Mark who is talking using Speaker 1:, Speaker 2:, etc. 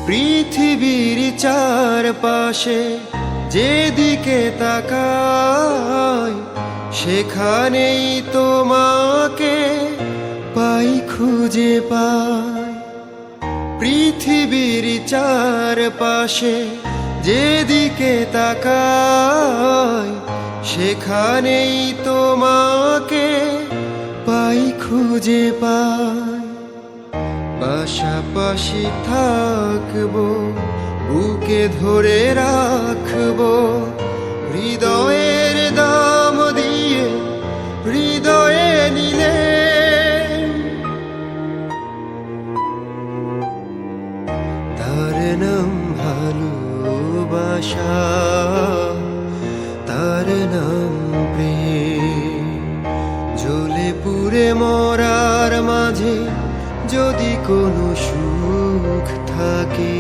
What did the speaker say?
Speaker 1: পৃথিবীর চারপাশে যেদিকে তাকাই সেখানেই তোমাকে পাই, খুঁজে পাই। পৃথিবীর চারপাশে যেদিকে তাকাই সেখানেই তোমাকে পাই, খুঁজে পাই। পাশাপাশি থাকবো, বুকে ধরে রাখবো, হৃদয়ের দাম দিয়ে হৃদয়ে নিলে। তার নাম ভালোবাসা, তার নাম প্রেম। জ্বলে পুড়ে মরার মাঝে যদি কোনো সুখ থাকে,